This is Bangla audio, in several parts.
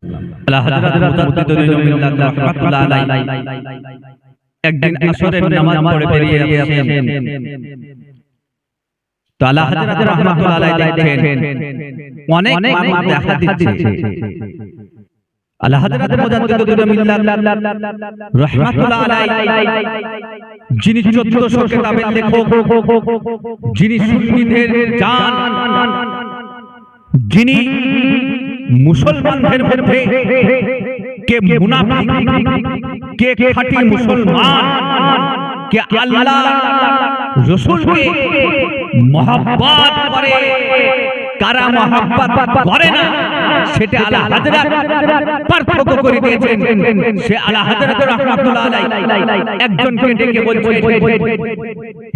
আলা হযরত মুজাদ্দিদুল মিল্লাত রাহমাতুল্লাহ আলাইহি একদিন আসরের নামাজ পড়ে বেরিয়ে আসছেন। তো আলা হযরত রাহমাতুল্লাহ আলাইহি দেখেন অনেক মানুষ দেখা দিচ্ছে। আলা হযরত মুজাদ্দিদুল মিল্লাত রাহমাতুল্লাহ আলাইহি যিনি 1400 কিতাবের লেখক, যিনি সুন্নিদের জান, যিনি মুসলমানদের মধ্যে কে মুনাফিক, কে খাঁটি মুসলমান, কে আল্লাহ রাসূলকে মহব্বত করে, কারা মহব্বত করে না সেটা আলা হযরত পার্থক্য করে দিয়েছেন। সে আলা হযরত রাহমাতুল্লাহ আলাইহি একজনকে ডেকে বলছেন,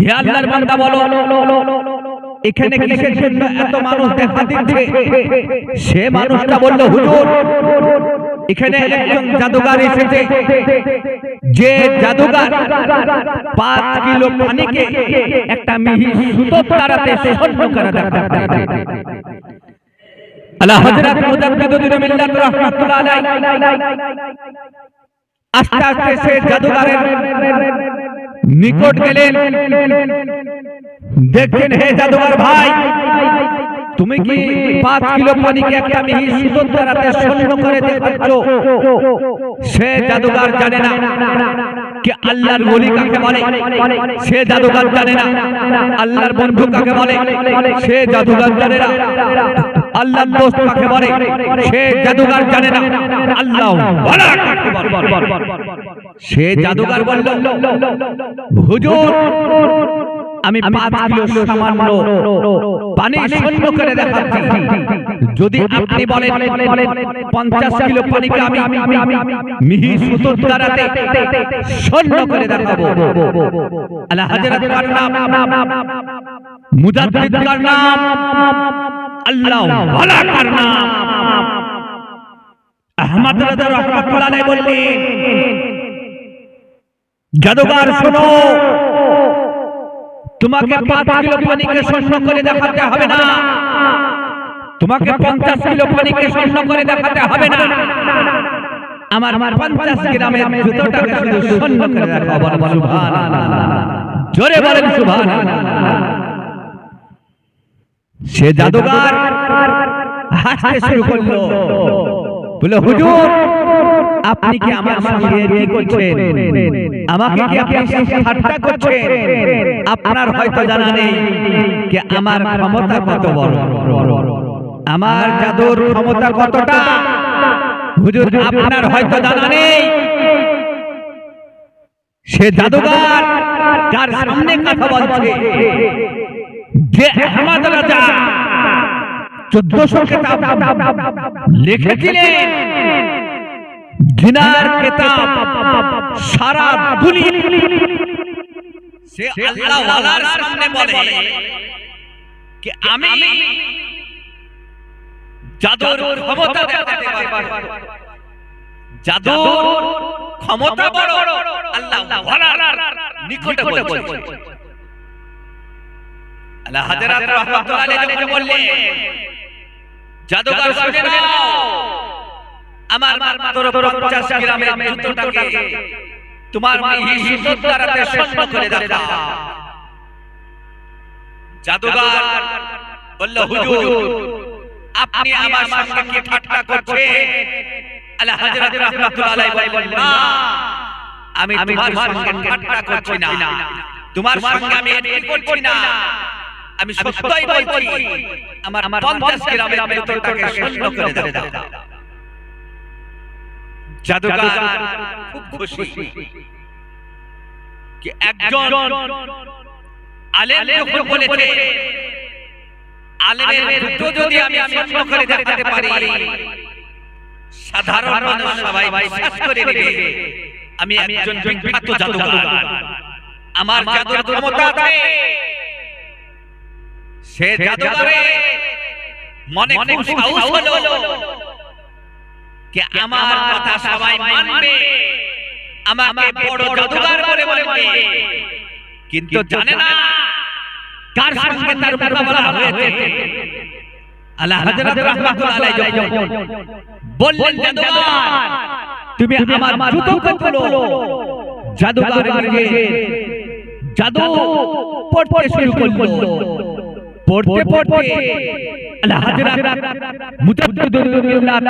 হে আল্লাহর বান্দা বলো এখানে কিসের জন্য এত মানুষ দেখা দিচ্ছে? সে মানুষটা বলল, হুজুর এখানে একজন জাদুকর এসেছে, যে জাদুকর 5 কিলো পানিকে একটা মিহি সুতোর দ্বারাতে স্বর্ণ করে দেখাচ্ছে। আলা হযরত মুজাদ্দিদুল মিল্লাত রাহমাতুল্লাহ আলাইহি আস্তে আস্তে সে জাদুকরের নিকট গেলেন। দেখেন, হে জাদুকর ভাই, তুমি কি 5 কিলো পানিকে একটা মিহি সুতোর দ্বারাতে স্বর্ণ করে দেখাচ্ছ? সে জাদুকর জানে না कि আল্লাহর ওলি কাকে বলে, সে জাদুকর জানে না আল্লাহর বন্ধু কাকে বলে, সে জাদুকর জানে না আল্লাহর দোস্ত কাকে বলে, সে জাদুকর জানে না আল্লাহ ওয়ালা কাকে বলে। সে জাদুকর বলল, হুজুর আমি 5 কিলো সামান্য পানি স্বর্ণ করে দেখাচ্ছি, যদি আপনি বলেন 50 কিলো পানিকে আমি মিহি সুতোর দ্বারাতে স্বর্ণ করে দেখাবো। আলা হযরত কার নাম, মুজাদ্দিদ কার নাম, আল্লাহ ওয়ালা কার নাম। আহমদ রাজা রাহমাতুল্লাহ আলাইহি বললেন, জাদুকর শোনো, তোমাকে 5 কিলো পানিকে স্বর্ণ করে দেখাতে হবে না, তোমাকে 50 কিলো পানিকে স্বর্ণ করে দেখাতে হবে না, আমার 50 গ্রামের জুতোটাকে শুধু স্বর্ণ করে দেখাবো। সুবহানাল্লাহ, জোরে বলেন সুবহানাল্লাহ। সে জাদুকর হাসতে শুরু করলো, বলে, হুজুর আপনি কি আমার সঙ্গে কি করছেন? আমাকে কি আপনি ঠাট্টা করছেন? আপনার হয়তো জানা নেই যে আমার ক্ষমতা কত বড়, আমার জাদুর ক্ষমতা কতটা। হুজুর আপনার হয়তো জানা নেই সে জাদুকর কার সামনে কথা বলছে, যে আহমদ রাজা 1400 কিতাব লিখেছিলেন, জিনার কিতাব সারা দুনিয়া। সে আল্লাহ ওয়ালার সামনে বলে कि আমি জাদুর ক্ষমতা দেখাতে পারবো, জাদুর ক্ষমতা বড় আল্লাহ ওয়ালার নিকটে বলছে। আলা হযরত রাহমাতুল্লাহ আলাইহি বললেন, জাদুকর শুনে নাও, আমার মাত্র 50 গ্রামের জুতোটাকে তোমার মিহি সুতোর দ্বারাতে স্বর্ণ করে দেখাও। জাদুকর বলল, হুজুর আপনি আমার সঙ্গে কি ঠাট্টা করছেন? আলা হযরত রাহমাতুল্লাহ আলাইহি বললেন, না আমি তোমার সঙ্গে ঠাট্টা করছি না, তোমার সঙ্গে আমি এটি করছি না, আমি সত্যই বলছি, আমার 50 গ্রামের জুতোটাকে স্বর্ণ করে দাও। জাদুকর খুব খুশি कि একজন আলেম যখন বলেছে, আলেমের জুতো যদি আমি স্বর্ণ করে দেখাতে পারি, সাধারণ মানুষ সবাই বিশ্বাস করে নেবে আমি একজন বিখ্যাত জাদুকর, আমার জাদুর ক্ষমতা আছে। সে জাদুকরে মনে খুব সাহস হলো कि আমার কথা সবাই মানবে, আমাকে বড় জাদুকর বলে বলবে, কিন্তু জানে না কার সঙ্গে তার মোকাবেলা হয়েছে। আলা হযরত রাহমাতুল্লাহ আলাইহি যখন বললেন জাদুকর তুমি আমার জুতোকে তোলো, জাদুকর নিজে জাদু পড়তে শুরু করলো। পড়তে পড়তে আলা হযরত মুজাদ্দিদুল মিল্লাত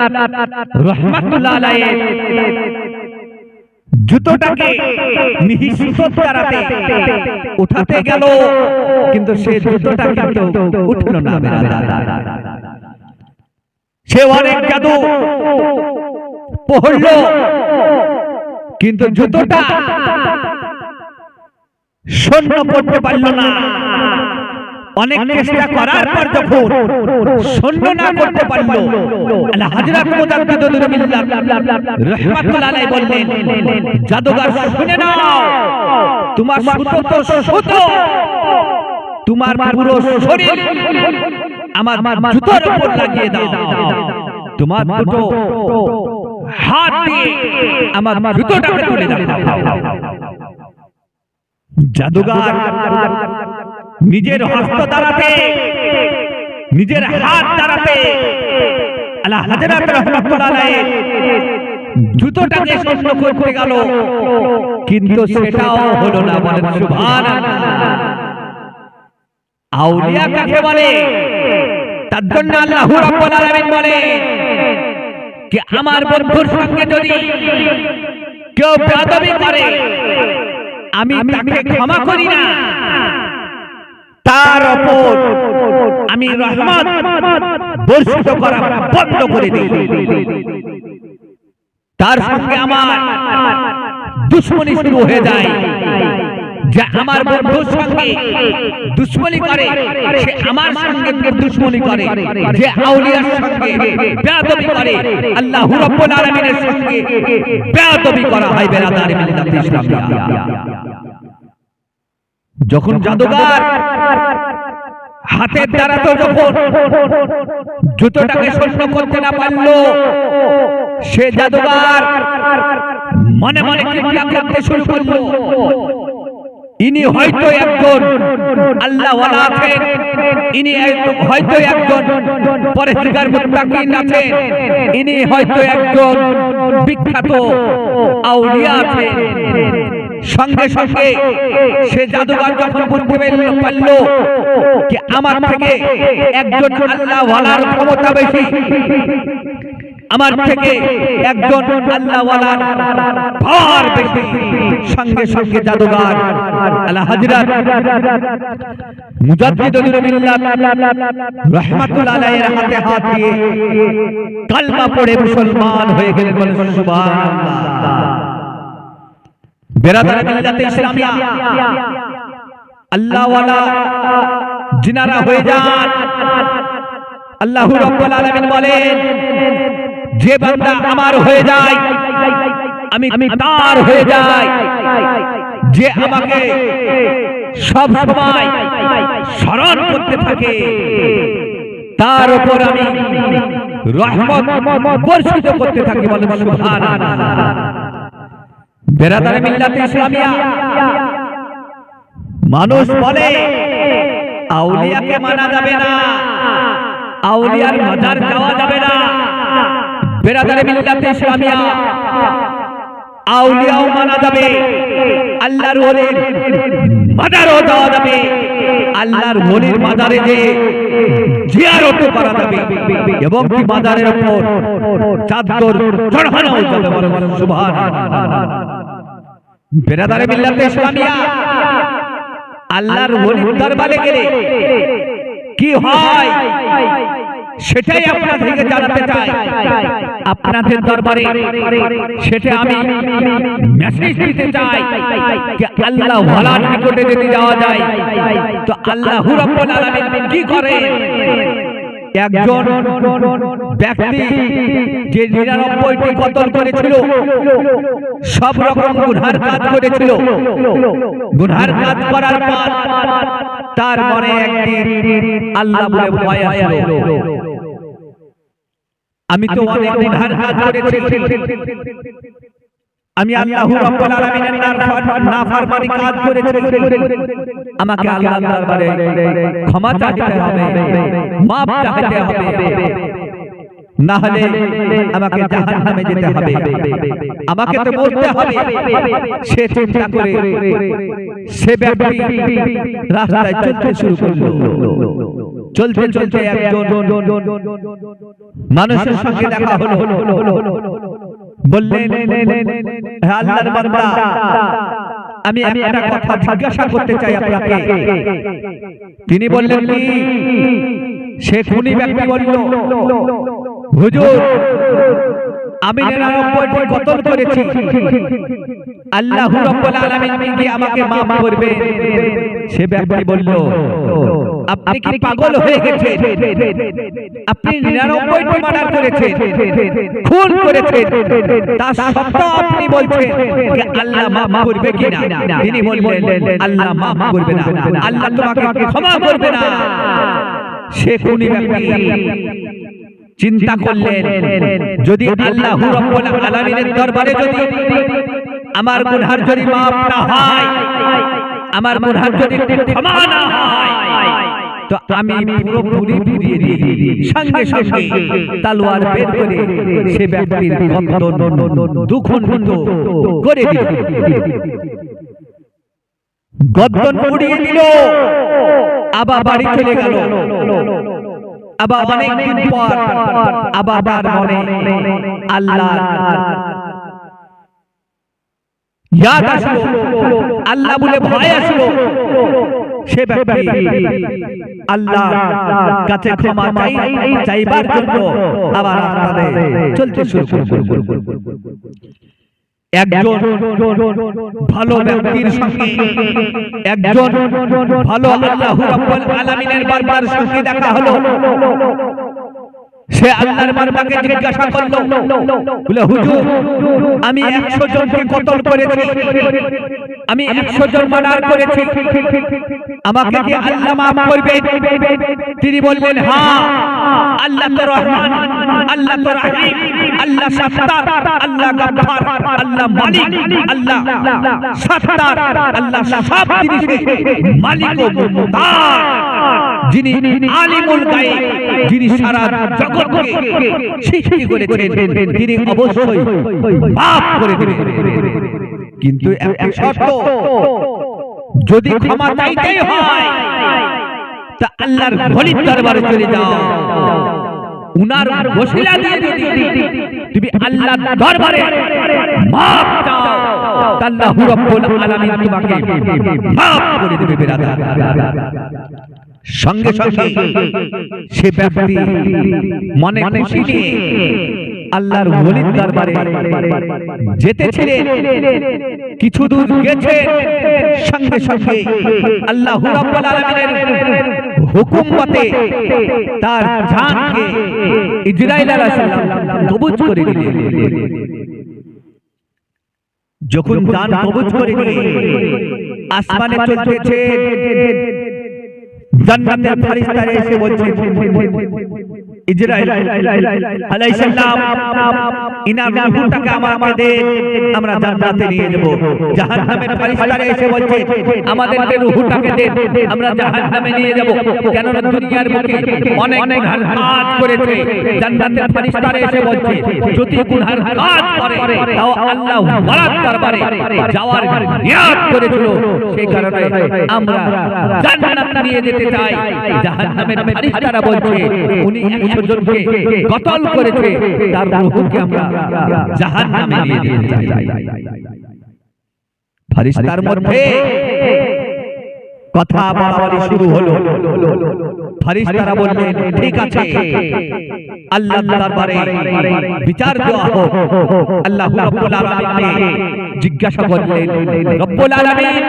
রাহমাতুল্লাহ আলাইহি জুতোটাকে মিহি সুতোর দ্বারাতে উঠাতে গেল, কিন্তু সে জুতোটা কিন্তু উঠলো না। সে অনেক জাদু পড়লো, কিন্তু জুতোটা শূন্য করতে পারলো না। অনেক চেষ্টা করার পর যখন শূন্য না করতে পারলো, আলা হযরত মুজাদ্দিদুল মিল্লাত রাহমাতুল্লাহ আলাইহি বললেন জাদুকর শুনে নাও, তোমার সুতো তো সুতো, তোমার পুরো শরীর আমার জুতোর উপর লাগিয়ে দাও, তোমার দুটো হাত দিয়ে আমার জুতোটাকে তুলে দাও। জাদুকর নিজের হস্ত দ্বারাতে, নিজের হাত দ্বারাতে আলা হযরত রাহমাতুল্লাহ আলাইহি জুতোটাকে শূন্য করতে গেল, কিন্তু সেটাও হলো না। বলেন সুবহানাল্লাহ। আউলিয়া কাকে বলে? তার জন্য আল্লাহ রাব্বুল আলামিন বলে কি আমার বন্ধুর সঙ্গে যদি কেউ বেয়াদবি করে আমি তাকে ক্ষমা করি না, তার উপর আমি রহমত বর্ষিত করা বন্ধ করে দিই। তার সঙ্গে আমার দুশমনি শুরু হয়ে যায়। যে আমার বন্ধুর সঙ্গে দুশমনি করে সে আমার সঙ্গে দুশমনি করে, যে আউলিয়ার সঙ্গে বেয়াদবি করে আল্লাহ রাব্বুল আলামিনের সঙ্গে বেয়াদবি করা হয়। বেরাদার মিল্লাত ইসলামিয়া। যখন জাদুকর হাতের দ্বারা তো যখন জুতোটাকে শূন্য করতে না পারলো, সে জাদুকর মনে মনে চিন্তা করতে শুরু করলো ইনি হয়তো একজন আল্লাহওয়ালা আছেন, ইনি হয়তো একজন পরহেজগার মুত্তাকিন আছেন, ইনি হয়তো একজন বিখ্যাত আউলিয়া আছেন। সঙ্গে সঙ্গে সে জাদুকর যখন বুঝতে পারলো যে আমার থেকে একজন আল্লাহওয়ালার ক্ষমতা বেশি, আমার থেকে একজন আল্লাহওয়ালার পাওয়ার বেশি, সঙ্গে সঙ্গে জাদুকর আলা হযরত মুজাদ্দিদুল মিল্লাত রাহমাতুল্লাহ আলাইহির হাতে হাত দিয়ে কালমা পড়ে মুসলমান হয়ে গেলেন। বলেন সুবহানাল্লাহ। বেরাদার মিল্লাত ইসলামিয়া, আল্লাহওয়ালা জিনারা হয়ে যান। আল্লাহ রাব্বুল আলামিন বলেন যে বান্দা আমার হয়ে যায় আমি তার হয়ে যাই, যে আমাকে সব সময় স্মরণ করতে থাকে তার উপর আমি রহমত বর্ষিত করতে থাকি। বলেন সুবহানাল্লাহ। বেরাদার মিল্লাত ইসলামিয়া, মানুষ বলে আউলিয়াকে মানা যাবে না, আউলিয়ার মাজার যাওয়া যাবে না। বেরাদার মিল্লাত ইসলামিয়া, আউলিয়াও মানা যাবে, আল্লাহর ওলির মাজারও যাওয়া যাবে, আল্লাহর ওলির মাজারে যে জিয়ারত করা যাবে এবং কি মাজারের উপর চাদর চড়ানো যাবে। বলেন সুবহানাল্লাহ। বেরাদার মিল্লাত ইসলামিয়া, আল্লাহর ওলির দরবারে গেলে কি হয় সেটাই আপনাদেরকে জানাতে চাই। আপনাদের দরবারে সেটা আমি মেসেজ দিতে চাই যে আল্লাহ ওয়ালার নিকটে যদি যাওয়া যায় তো আল্লাহ রাব্বুল আলামিন কি করে? একজন ব্যক্তি যে ৯৯টি কতল করেছিল, সব রকম গুনার কাজ করেছিল, গুনার কাজ করার পর তার মনে একদিন আল্লাহ বলে ভয় আসলো, আমি তো অনেক গুনার কাজ করেছি, আমি আল্লাহু রাব্বুল আলামিনের নাফরমানি কাজ করেছি, আমাকে আল্লাহর দরবারে ক্ষমা চাইতে হবে, মাফ চাইতে হবে, না হলে আমাকে জাহান্নামে যেতে হবে, আমাকে তো মরতে হবে। সে চিন্তা করে সে ব্যক্তি রাস্তায় চলতে শুরু করলো। চলতে চলতে একজন মানুষের সঙ্গে দেখা হলো। বললেন, হে আল্লাহর বান্দা, আমি একটা কথা জিজ্ঞাসা করতে চাই আপনাকে। তিনি বললেন, কি? সে খুনি ব্যক্তি বলল, হুজুর, আমি 99টি কতল করেছি, আল্লাহ রাব্বুল আলামিন কি আমাকে maaf করবে? সে ব্যক্তি বলল, আপনি কি পাগল হয়ে গেছেন? আপনি 99টি মার্ডার করেছেন, খুন করেছেন, তা সত্ত্বেও আপনি বলছেন যে আল্লাহ maaf করবে কিনা? তিনি বললেন, আল্লাহ maaf করবে না, আল্লাহ তোমাকে ক্ষমা করবে না। সে খুনি ব্যক্তি চিন্তা করলেন, যদি আল্লাহ রাব্বুল আলামিনের দরবারে যদি আমার গুনাহ যদি maaf না হয়, আমার গুনাহ যদি ক্ষমা না হয়, তো আমি পুরোপুরি ফিরিয়ে দিয়ে সঙ্গে সঙ্গে তলোয়ার বের করে সে ব্যক্তির গর্দন দুখণ্ডিত করে দিল, গর্দন উড়িয়ে দিল। আবার বাড়ি চলে গেল। আবার অনেকদিন পর আবার মনে আল্লাহ ইয়াদ আসলো, আল্লাহ বলে ভয় আসলো। সে ব্যক্তি আল্লাহ কাছে ক্ষমা চাইবার জন্য আবার রাস্তাতে চলতে শুরু করল। একজন ভালো ব্যক্তির সঙ্গে, একজন ভালো আল্লাহু রাব্বুল আলামিনের বান্দার সঙ্গে দেখা হলো। সে আল্লাহর বান্দাকে জিজ্ঞাসা করলো, বলে, হুজুর, আমি 100 জনকে কতল করেছি, আমি 100 জন মার্ডার করেছি, আমাকে কি আল্লাহ maaf করবে? তিনি বললেন, হ্যাঁ, আল্লাহ তো রহমান, আল্লাহ তো রহিম, আল্লাহ সত্তার, আল্লাহ গফফার, আল্লাহ মালিক, আল্লাহ সত্তার, আল্লাহ সব জিনিসের মালিক ও মুখতার, যিনি আলিমুল গায়ব, যিনি সারা জগৎকে সৃষ্টি করেছেন, তিনি অবশ্যই maaf করে দিবেন। কিন্তু একটা শর্ত, যদি ক্ষমা চাইতেই হয় তা আল্লাহর ওলির দরবারে চলে যাও, উনার ওসিলা দিয়ে তুমি আল্লাহর দরবারে maaf চাও, আল্লাহু রাব্বুল আলামিন তোমাকে maaf করে দেবে। বিরাদার, সঙ্গে সঙ্গে সে ব্যক্তি মনে খুশি নিয়ে আল্লাহর ওলির দরবারে যেতেছিলেন। কিছু দূর গেছে, সঙ্গে সঙ্গে আল্লাহু রাব্বুল আলামিনের হুকুম মতে তার জানকে ইসরাঈল আলাইহিস সালাম কবজ করে দিলেন। যখন জান কবজ করে নিয়ে আসমানে চলতেছে, জান্নাতের ফেরেশতারা এসে বলছে, ইসরাঈল আলাইহিস সালাম, ইনার রূহটাকে আমাকে দে, আমরা জান্নাতে নিয়ে যাব। জাহান্নামের ফেরেশতারা এসে বলছে, আমাদেরকে রূহটাকে দে, আমরা জাহান্নামে নিয়ে যাব। কেন না দুনিয়ার বুকে অনেক গুনার কাজ করেছে। জান্নাতের ফেরেশতারা এসে বলছে, যদি গুনার কাজ করে তাও আল্লাহ ওয়ালার দরবারে যাওয়ার নিয়ত করেছিল, সেই কারণে আমরা জান্নাতে নিয়ে যেতে চাই। জাহান্নামের ফেরেশতারা বলছে, উনি 100 জনকে কতল করেছে, তার রূহকে আমরা জাহান্নামে নিয়ে যেতে চাই। ফেরেশতার মধ্যে কথা বলাবলি শুরু হলো। ফেরেশতারা বললেন, ঠিক আছে, আল্লাহর দরবারে বিচার দেওয়া হোক। আল্লাহ রাব্বুল আলামিনকে জিজ্ঞাসা করলেন, রব্বুল আলামিন,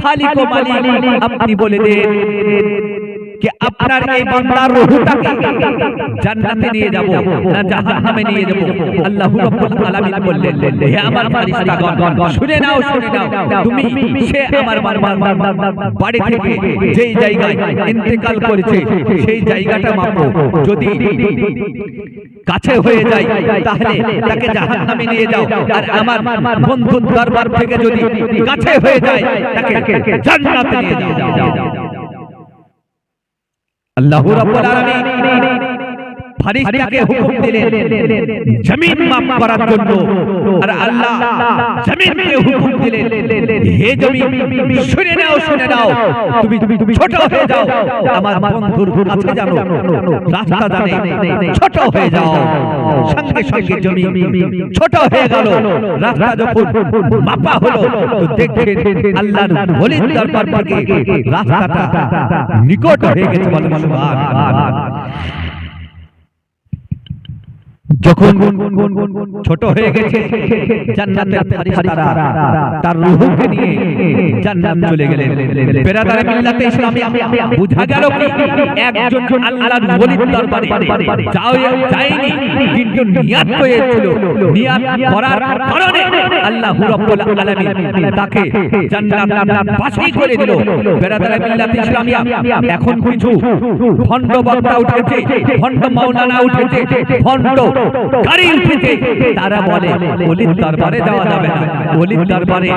খালিক ও মালিক, আপনি বলে দেন कि আপনার এই বান্দার রূহটাকে জান্নাতে নিয়ে যাব না জাহান্নামে নিয়ে যাব। আল্লাহ রাব্বুল আলামিন বললেন, হে আমার ফেরেশতাগণ, শুনে নাও তুমি সে আমার বাড়ি থেকে যেই জায়গায় ইন্তেকাল করেছে সেই জায়গাটা মাপো। যদি কাছে হয়ে যায় তাহলে তাকে জাহান্নামে নিয়ে যাও, আর আমার বন্ধুর দরবার থেকে যদি কাছে হয়ে যায় তাকে জান্নাতে নিয়ে যাও। আল্লাহ রাব্বুল আলামিন ফেরেশতাকে হুকুম দিলেন জমিন মাপ করার জন্য, আর আল্লাহ জমিনকে হুকুম দিলেন, হে জমিন শুনে নাও তুমি ছোট হয়ে যাও, আমার বন্ধুর কাছে জানো রাস্তা জানে, ছোট হয়ে যাও। সঙ্গে সঙ্গে জমিন ছোট হয়ে গেল। রাস্তা যখন মাপা হলো তো দেখছেন আল্লাহর ওলির দরবার থেকে রাস্তাটা নিকট হয়ে গেছে। বলেন সুবহানাল্লাহ। যখন ছোট হয়ে গেছে জান্নাতের ফেরেশতারা তার রূহকে নিয়ে জান্নাত চলে গেলেন। বেরাদারে মিল্লাতে ইসলামিয়া বুঝা গেল কি একজন আল্লাহর ওলির দরবারে যায়নি, কিন্তু নিয়াত করেছিল। নিয়াত করার কারণে আল্লাহ রাব্বুল আলামিন তাকে জান্নাত বাছাই করে দিল। বেরাদারে মিল্লাতে ইসলামিয়া এখন কিছু ভণ্ড বক্তা উঠেছে, ভণ্ড মাওলানা উঠেছে, ভণ্ড গাড়ি উঠেছে, তারা বলে ওলির দরবারে যাওয়া যাবে না, ওলির দরবারে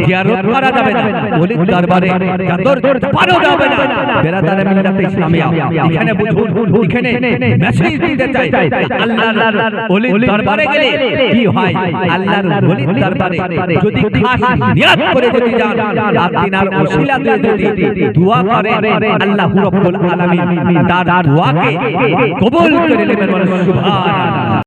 জিয়ারত করা যাবে না, ওলির দরবারে চাদর পানো যাবে না। বেরাদারে মিল্লাতে ইসলামিয়া এখানে বুঝুন, এখানে মেসেজ দিতে চাই আল্লাহর ওলির দরবারে গেলে কি হয়। আল্লাহর ওলির দরবারে যদি খাস নিয়াত করে যদি যান, আপনার ওসিলা দিয়ে যদি দোয়া করেন, আল্লাহ রাব্বুল আলামিন তার দোয়াকে কবুল করে নেবেন। সুবহানাল্লাহ।